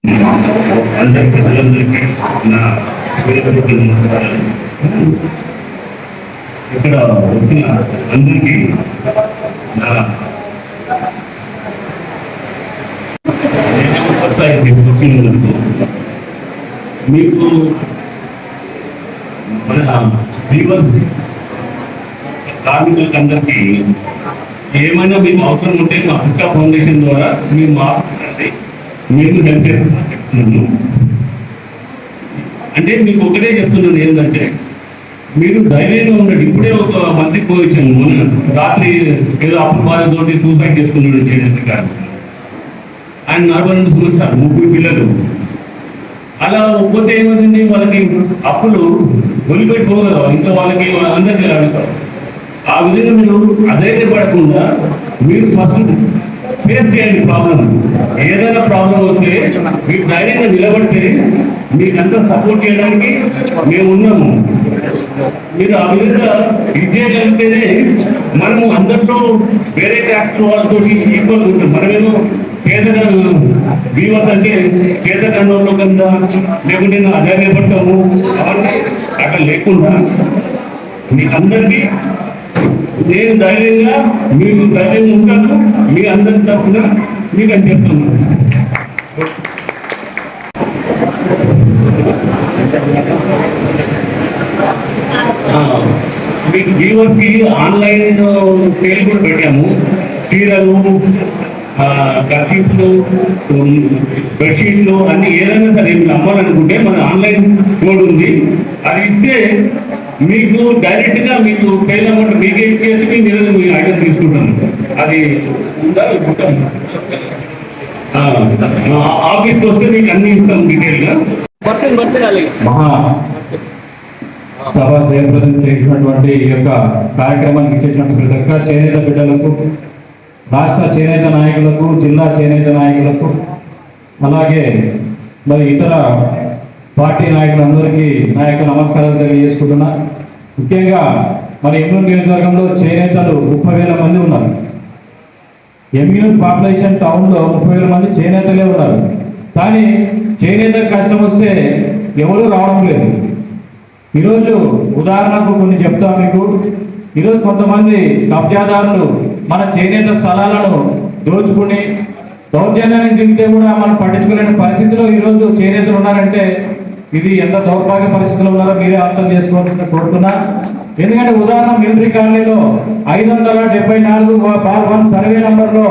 అందరి ప్రజలందరికీ నా నమస్కారాలు. ఇక్కడ వచ్చిన అందరికీ నా వచ్చినందుకు మీకు మన వ్యూవర్స్ కార్మికులకు అందరికీ ఏమైనా మీకు అవసరం ఉంటే మా పుట్టా ఫౌండేషన్ ద్వారా మీరు మాట్లాడండి, మేము హెల్ప్ చేస్తామని చెప్తున్నాను. అంటే మీకు ఒకటే చెప్తున్నాను ఏంటంటే మీరు ధైర్యంగా ఉండండి. ఇప్పుడే ఒక మంత్రికి పోయించాను మొన్న రాత్రి ఏదో అప్పు బాధతోటి సూసైడ్ చేసుకున్నాడు చేనేత గారు. ఆయన 42 సంవత్సరాలు 30 పిల్లలు. అలా ఒక్కొక్క ఏమైంది వాళ్ళకి అప్పులు వదిలిపెట్టుకోగలరు, ఇంకా వాళ్ళకి అందరికీ అడుగుతారు. ఆ విధంగా మీరు అధైర్యపడకుండా మీరు ఫస్ట్ ఫేస్ చేయండి ప్రాబ్లం. ఏదైనా ప్రాబ్లం వస్తే మీరు ధైర్యంగా నిలబడితే మీకంతా సపోర్ట్ చేయడానికి మేము ఉన్నాము. మీరు ఆ విధంగా ఇది చేయగలిగితేనే మనము అందరితో వేరే క్యాస్ట్ వాళ్ళతో ఈక్వల్ ఉంటాం. మనమేమో పేదగా బీవత్ అంటే పేద కన్నోళ్ళ కింద లేకుంటే అధైర్యపడతాము అవన్నీ అక్కడ లేకుండా మీకందరికీ నేను ధైర్యంగా మీరు ధైర్యంగా ఉంటాను. మీ అందరి తరఫున మీకు అని చెప్తున్నాను. మీకు వ్యూవర్స్కి ఆన్లైన్ సేల్ కూడా పెట్టాము. చీరలు, కర్చీఫ్లు, బెడ్షీట్లు అన్ని ఏదైనా సరే మీరు అమ్మాలనుకుంటే మన ఆన్లైన్ కోడ్ ఉంది. అది ఇస్తే మీకు డైరెక్ట్గా మీకు పేరు అమౌంట్ మీకే చేసి మీరు ఐటమ్ తీసుకుంటాను. అది ఉందా ఆఫీస్కి వస్తే మీకు అన్ని ఇస్తాం డీటెయిల్గా. మహా సభ జయప్రదం చేసినటువంటి ఈ యొక్క కార్యక్రమానికి ఇచ్చేసినటువంటి ప్రతి ఒక్క చేనేత బిడ్డలకు, రాష్ట్ర చేనేత నాయకులకు, జిల్లా చేనేత నాయకులకు, అలాగే మరి ఇతర పార్టీ నాయకులందరికీ నా యొక్క నమస్కారాలు తెలియజేసుకుంటున్నా. ముఖ్యంగా మరి ఎమ్యూన్ నియోజకవర్గంలో చేనేతలు 30,000 మంది ఉన్నారు. ఎమ్యూన్ పాపులేషన్ టౌన్లో 30,000 మంది చేనేతలే ఉన్నారు. కానీ చేనేత కష్టం వస్తే ఎవరూ రావడం లేదు. ఈరోజు ఉదాహరణకు కొన్ని చెప్తా మీకు. ఈరోజు కొంతమంది కబ్జాదారులు మన చేనేత స్థలాలను దోచుకుని దౌర్జన్యానికి దిగితే కూడా మనం పట్టించుకోలేని పరిస్థితిలో ఈరోజు చేనేతలు ఉన్నారంటే ఇది ఎంత దౌర్భాగ్య పరిస్థితుల్లో ఉన్నారో మీరే అర్థం చేసుకోవాల్సిన కోరుతున్నా. ఎందుకంటే ఉదాహరణ మిలిటరీ కాలనీలో 574/1 సర్వే నంబర్లో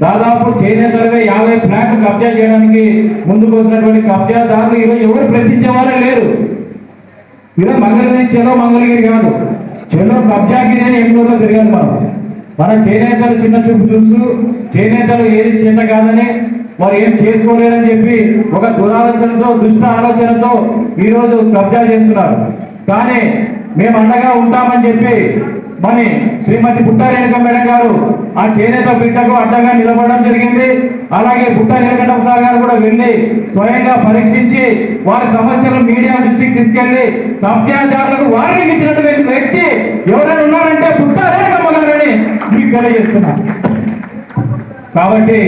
దాదాపు చేనేతలవే 50 ఫ్లాట్లు కబ్జా చేయడానికి ముందుకు వచ్చినటువంటి కబ్జాదారులు ఈరోజు ఎవరు ప్రశ్నించే వారే లేరు. ఈరోజు మంగళగిరి చెలో మంగళగిరి కాదు, చెలో కబ్జాగిరి అని ఎన్నోలో తిరగాలి మనం. మన చేనేతలు చిన్న చూపు చూస్తూ చేనేతలు ఏది చేత కాదని వారు ఏం చేసుకోలేరని చెప్పి ఒక దురాలోచనతో, దుష్ట ఆలోచనతో ఈరోజు కబ్జా చేస్తున్నారు. కానీ మేము అండగా ఉంటామని చెప్పి మరి శ్రీమతి పుట్టా రేణుక మేడం గారు ఆ చేనేత బిడ్డకు అడ్డగా నిలబడడం జరిగింది. అలాగే పుట్టా రేణుక సార్ గారు కూడా వెళ్ళి స్వయంగా పరీక్షించి వారి సమస్యలు మీడియా దృష్టికి తీసుకెళ్లి కబ్జాదారులకు వార్నింగ్ ఇచ్చినటువంటి వ్యక్తి ఎవరైనా ఉన్నారంటే పుట్టా రేణుక గారని మీకు తెలియజేస్తున్నారు. కాబట్టి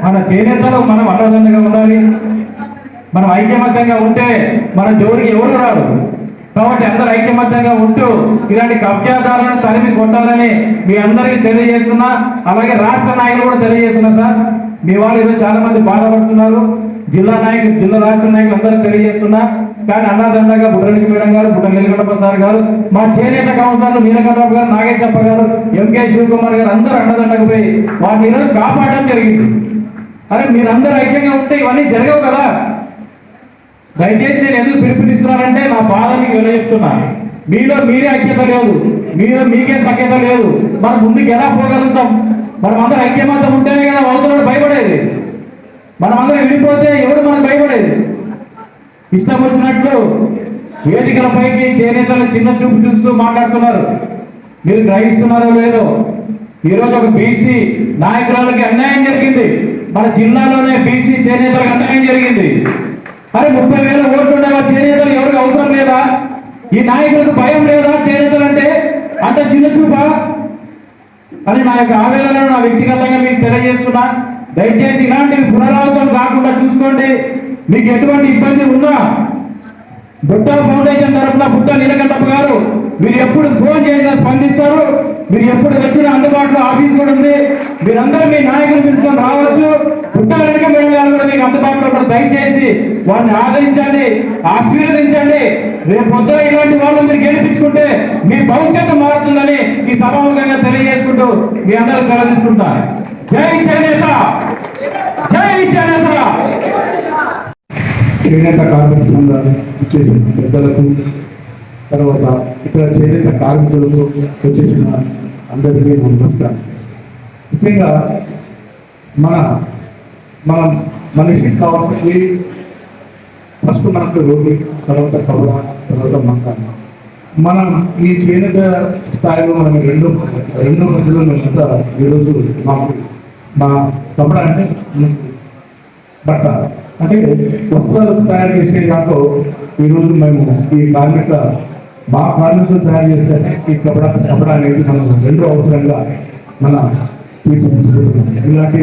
మన చేనేతలు మనం అన్నదండగా ఉండాలి. మనం ఐక్యమత్యంగా ఉంటే మన జోలికి ఎవరు రారు. కాబట్టి అందరూ ఐక్యమత్యంగా ఉంటూ ఇలాంటి కబ్జాదారులను తరిమి కొట్టాలని మీ అందరికీ తెలియజేస్తున్నా. అలాగే రాష్ట్ర నాయకులు కూడా తెలియజేస్తున్నా. సార్ మీ వాళ్ళు ఈరోజు చాలా మంది బాధపడుతున్నారు. జిల్లా రాష్ట్ర నాయకులు అందరూ తెలియజేస్తున్నా. కానీ అన్నదండగా బుడ్డలింగ మేడం గారు, బుడ్డ నీలకంఠ సార్ గారు, మా చేనేత కౌన్సిలర్లు నీలకంఠరావు గారు, నాగేశప్ప గారు, ఎంకే శివకుమార్ గారు అందరూ అన్నదండకు పోయి వారిని ఈరోజు కాపాడడం జరిగింది. అరే మీరందరూ ఐక్యంగా ఉంటే ఇవన్నీ జరగవు కదా. దయచేసి నేను ఎందుకు పిలుపునిస్తున్నానంటే నా బాధ మీకు వెళ్ళచెప్తున్నా. మీలో మీరే ఐక్యత లేదు, మీలో మీకే సఖ్యత లేదు. మనం ముందుకు ఎలా పోగలుగుతాం? మనం అందరూ ఐక్యమత్యం ఉంటేనే కదా అవతల భయపడేది. మనం అందరూ విడిపోతే ఎవరు మనకు భయపడేది? ఇష్టం వచ్చినట్లు వేదికలపైకి చేనేతలు చిన్న చూపు చూస్తూ మాట్లాడుతున్నారు. మీరు గ్రహిస్తున్నారో లేదో, ఈరోజు ఒక బీసీ నాయకురాలకి అన్యాయం జరిగింది. మన జిల్లాలోనే బీసీ చేనేతలకు అన్యాయం జరిగింది. అరే 30,000 ఓట్లు ఉండే చేనేతలు ఎవరికి అవసరం లేదా? ఈ నాయకులకు భయం లేదా? చేనేతలు అంటే అంత చిన్న చూపా అని నా యొక్క ఆవేదనను నా వ్యక్తిగతంగా మీకు తెలియజేస్తున్నా. దయచేసి ఇలాంటివి పునరావృతం కాకుండా చూసుకోండి. మీకు ఎటువంటి ఇబ్బంది ఉన్నా బుట్ట ఫౌండేషన్ తరఫున బుట్ట నీలకంఠప్ప గారు మీరు ఎప్పుడు ఫోన్ చేసినా స్పందిస్తారు. మీరు ఎప్పుడు వచ్చినా అందుబాటులో ఆఫీస్ కూడా ఉంది. మీరందరూ మీ నాయకులు పిలుచుకొని రావచ్చు. బుట్ట వెంకటరెడ్డి గారు కూడా మీకు అందుబాటులో కూడా దయచేసి వారిని ఆదరించండి, ఆశీర్వదించండి. రేపు పొద్దున ఇలాంటి వాళ్ళు మీరు గెలిపించుకుంటే మీ భవిష్యత్తు మారుతుందని ఈ సభాముఖంగా తెలియజేసుకుంటూ మీ అందరూ సెలవు తీసుకుంటారు. జై చేనేత, జై చేనేత. చేనేత కార్మిక సంఘాలు వచ్చేసిన పెద్దలకు, తర్వాత ఇక్కడ చేనేత కార్మికులకు వచ్చేసిన అందరికీ నమస్కారం. ముఖ్యంగా మనం మనిషికి కావాల్సింది ఫస్ట్ మనకు రోడ్డు, తర్వాత కవల, తర్వాత మకాన్. మనం ఈ చేనేత స్థాయిలో మనం రెండో మధ్యలో మేమంతా ఈరోజు మా కపడ అంటే బట్ట అంటే వస్త్రాలు తయారు చేసే దాంట్లో ఈరోజు మేము ఈ మా కార్మికులు తయారు చేసే ఈ కపడ అనేది మనం రెండో అవసరంగా మన తీసుకుంటున్నాం. ఇలాంటి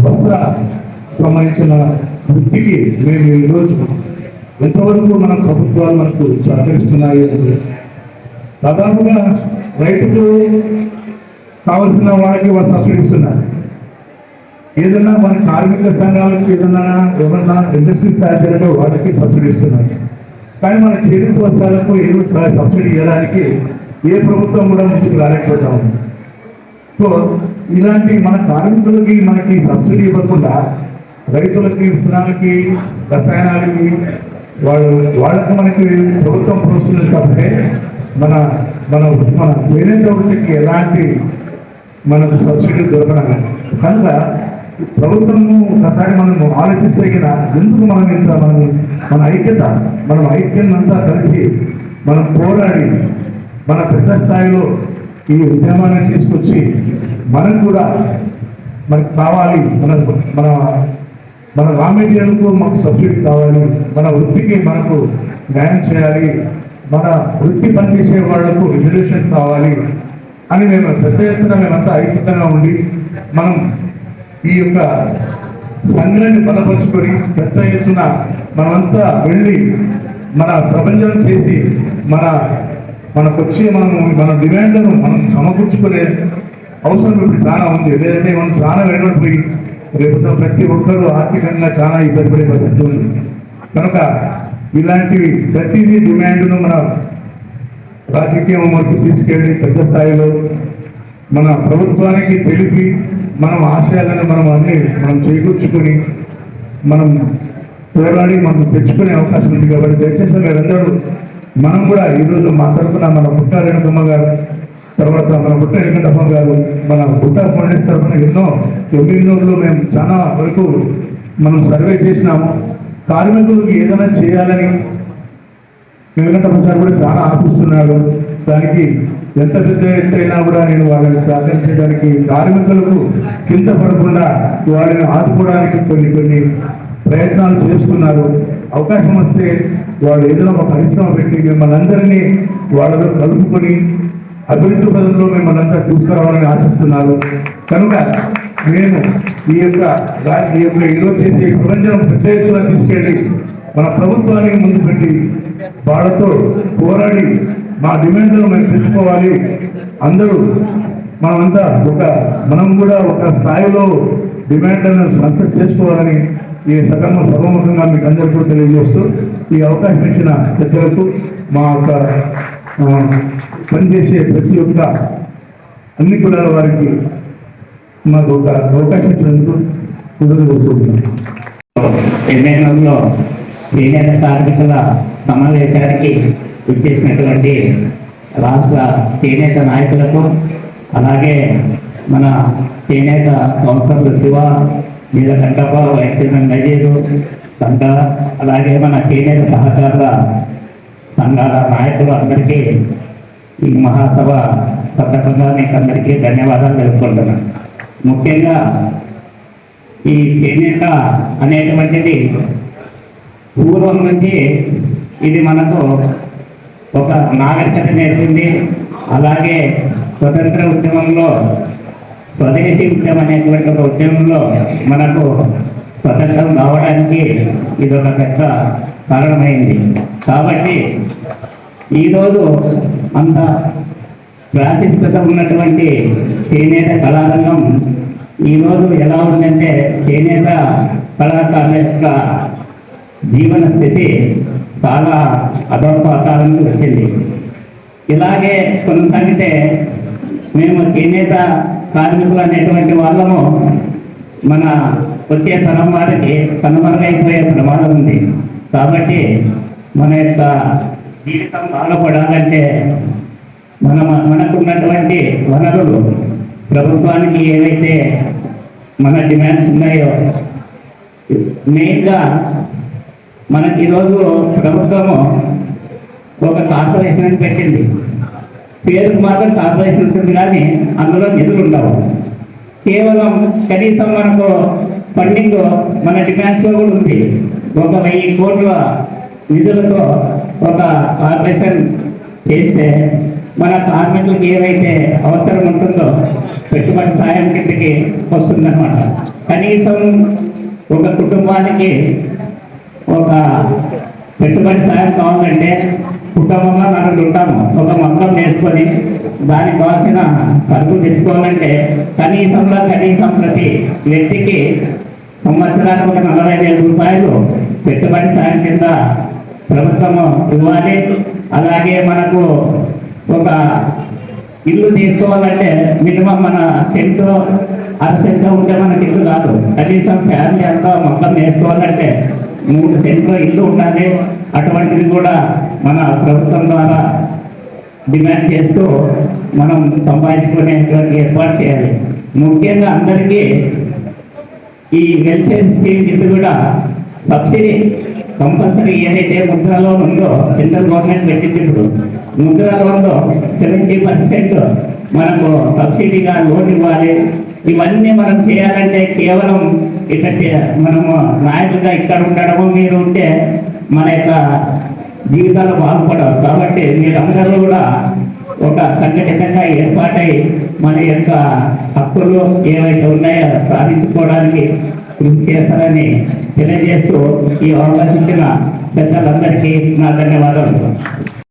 వస్త్ర సంబంధించిన వృత్తికి మేము ఈరోజు ఎంతవరకు మన ప్రభుత్వాలు మనకు సహకరిస్తున్నాయి అంటే దాదాపుగా రైతులు కావలసిన వాళ్ళకి వాళ్ళు సబ్సిడీ ఇస్తున్నారు. ఏదన్నా మన కార్మిక సంఘాలకు ఏమన్నా ఇండస్ట్రీస్ తయారు చేయడంలో వాళ్ళకి సబ్సిడీ ఇస్తున్నారు. కానీ మన చేనేత వస్త్రాలకు ఏదో సబ్సిడీ ఇవ్వడానికి ఏ ప్రభుత్వం కూడా ముందుకు రాలేకపోతా ఉంది. సో ఇలాంటి మన కార్మికులకి మనకి సబ్సిడీ ఇవ్వకుండా రైతులకి, విత్తనాలకి, రసాయనాలకి వాళ్ళకి మనకి ప్రభుత్వం ప్రోత్సహిస్తుంది. కాబట్టి మన మన మన చేనేత వృత్తికి ఎలాంటి మనకు సబ్సిడీ దొరకడం కనుక ప్రభుత్వము ఒకసారి మనము ఆలోచిస్తే కదా ఎందుకు మనం ఇంత మన ఐక్యం అంతా కలిసి మనం పోరాడి మన పెద్ద స్థాయిలో ఈ ఉద్యమాన్ని తీసుకొచ్చి మనకు కూడా మనకు కావాలి, మన రా మెటీరియల్కు మాకు సబ్సిడీ కావాలి, మన వృత్తికి మనకు న్యాయం చేయాలి, మన వృత్తి పనిచేసే వాళ్లకు రిజర్వేషన్ కావాలి అని మేము పెద్ద ఎత్తున మేమంతా ఐక్యంగా ఉండి మనం ఈ యొక్క సంఘాన్ని బలపరుచుకొని పెద్ద ఎత్తున మనమంతా వెళ్ళి మన ప్రపంచం చేసి మనకొచ్చి మన డిమాండ్లను మనం సమకూర్చుకునే అవసరం ఇప్పుడు చాలా ఉంది. లేదంటే మనం చాలా వెళ్ళిపోయి రేపు ప్రతి ఒక్కరూ ఆర్థికంగా చాలా ఇబ్బంది పడే పరిస్థితి ఉంది. కనుక ఇలాంటివి ప్రతిదీ డిమాండ్ను మన రాజకీయం వరకు తీసుకెళ్ళి పెద్ద స్థాయిలో మన ప్రభుత్వానికి తెలిపి మనం ఆశయాలను మనం చేకూర్చుకొని మనం పోరాడి మనం తెచ్చుకునే అవకాశం ఉంది. కాబట్టి దయచేసి మీరందరూ మనం కూడా ఈరోజు మా తరఫున మన బుట్ట రేణుకమ్మ గారు, తర్వాత మన బుట్ట వెంకటప్ప గారు, మన బుట్ట ఫౌండేషన్ తరఫున ఎన్నో మేము చాలా వరకు మనం సర్వే చేసినాము. కార్మికులకు ఏదైనా చేయాలని వెంకటప్ప గారు కూడా చాలా ఆశిస్తున్నాడు. దానికి ఎంత పెద్ద ఎత్తైనా కూడా నేను వాళ్ళని సహకరించడానికి, కార్మికులకు కింద పడకుండా వాళ్ళని ఆదుకోవడానికి కొన్ని ప్రయత్నాలు చేస్తున్నారు. అవకాశం వస్తే వాళ్ళు ఏదైనా ఒక పరిశ్రమ పెట్టి మిమ్మల్ని అందరినీ వాళ్ళలో కలుపుకొని అభివృద్ధి పదంలో మిమ్మల్ని అంతా తీసుకురావాలని ఆశిస్తున్నారు. కనుక మేము ఈ యొక్క ఈరోజు చేసే ప్రపంచం పెద్ద ఎత్తున తీసుకెళ్ళి మన ప్రభుత్వానికి ముందు పెట్టి వాళ్ళతో పోరాడి మా డిమాండ్లను మేము తెచ్చుకోవాలి. అందరూ మనం కూడా ఒక స్థాయిలో డిమాండ్లను సక్సెస్ చేసుకోవాలని ఈ సభముఖంగా మీకు అందరికీ తెలియజేస్తూ ఈ అవకాశం ఇచ్చిన పెద్దలకు, మా యొక్క పనిచేసే ప్రతి ఒక్క అన్ని కులాల వారికి మాకు ఒక అవకాశం ఇచ్చినందుకు కృతజ్ఞతలు. ఎన్నెన్నో చేనేత కార్మికుల సమావేశానికి ఇచ్చేసినటువంటి రాష్ట్ర చేనేత నాయకులకు, అలాగే మన చేనేత councillor Shiva, Neelakantappa, vice chairman Nazeer సంఘ, అలాగే మన చేనేత సహకార సంఘాల నాయకులు అందరికీ ఈ మహాసభ సందర్భంగా మీకు అందరికీ ధన్యవాదాలు తెలుపుకుంటున్నాను. ముఖ్యంగా ఈ చేనేత అనేటువంటిది పూర్వం నుంచి ఇది మనకు ఒక నాగరికత నేర్పింది. అలాగే స్వతంత్ర ఉద్యమంలో స్వదేశీ ఉద్యమం అనేటువంటి ఒక ఉద్యమంలో మనకు స్వతంత్రం రావడానికి ఇది ఒక పెద్ద కారణమైంది. కాబట్టి ఈరోజు అంత ప్రాతిష్ఠత ఉన్నటువంటి చేనేత కళారంగం ఈరోజు ఎలా ఉందంటే చేనేత కళాకారుల యొక్క జీవన స్థితి చాలా అధోపాతాలకు వచ్చింది. ఇలాగే కొనసాగితే మేము చేనేత కార్మికులు అనేటువంటి వాళ్ళము మన వచ్చే తరం వారికి కనుమరుగైపోయే ప్రమాదం ఉంది. కాబట్టి మన యొక్క జీవితం బాగుపడాలంటే మనకున్నటువంటి వనరులు ప్రభుత్వానికి ఏవైతే మన డిమాండ్స్ ఉన్నాయో, మెయిన్గా మనకి ఈరోజు ప్రభుత్వము ఒక కార్పొరేషన్ పెట్టింది. పేరుకు మాత్రం కార్పొరేషన్ ఉంటుంది కానీ అందులో నిధులు ఉండవు. కేవలం కనీసం మనకు ఫండింగ్ మన డిమాండ్స్లో కూడా ఉంది. 1,000 కోట్ల నిధులతో ఒక కార్పొరేషన్ చేస్తే మన కార్మికులకు ఏవైతే అవసరం ఉంటుందో పెట్టుబడి సాయం కిందకి వస్తుందన్నమాట. కనీసం ఒక కుటుంబానికి ఒక పెట్టుబడి సాయం కావాలంటే కుటుంబంలో నలుగురు ఉంటాము. ఒక మొత్తం వేసుకొని దానికి కావాల్సిన సరుకులు తెచ్చుకోవాలంటే కనీసం ప్రతి వ్యక్తికి సంవత్సరానికి ఒక 40,000 రూపాయలు పెట్టుబడి సాయం కింద ప్రభుత్వము ఇవ్వాలి. అలాగే మనకు ఒక ఇల్లు తీసుకోవాలంటే మినిమం మన సెంటు అరసెంటు ఉంటే మనకి ఇల్లు కాదు. కనీసం ఫ్యామిలీ అంతా మొత్తం వేసుకోవాలంటే 3 సెంట్లో ఇల్లు ఉండాలి. అటువంటిది కూడా మన ప్రభుత్వం ద్వారా డిమాండ్ చేస్తూ మనం సంపాదించుకునేటువంటి ఏర్పాటు చేయాలి. ముఖ్యంగా అందరికీ ఈ వెల్ఫేర్ స్కీమ్ కింద కూడా సబ్సిడీ కంపల్సరీ ఏదైతే ముద్ర లోన్ ఉందో సెంట్రల్ గవర్నమెంట్ పెట్టింది. ఇప్పుడు ముద్ర లోన్లో 70% మనకు సబ్సిడీగా లోన్ ఇవ్వాలి. ఇవన్నీ మనం చేయాలంటే కేవలం ఇక్కడ మనము నాయకులుగా ఇక్కడ ఉండడము మీరు ఉంటే మన యొక్క జీవితాలు బాగుపడవు. కాబట్టి మీరందరూ కూడా ఒక సంఘటితంగా ఏర్పాటై మన యొక్క హక్కులు ఏవైతే ఉన్నాయో సాధించుకోవడానికి కృషి చేస్తారని తెలియజేస్తూ ఈ అవకాశం ఇచ్చిన పెద్దలందరికీ నా ధన్యవాదాలు.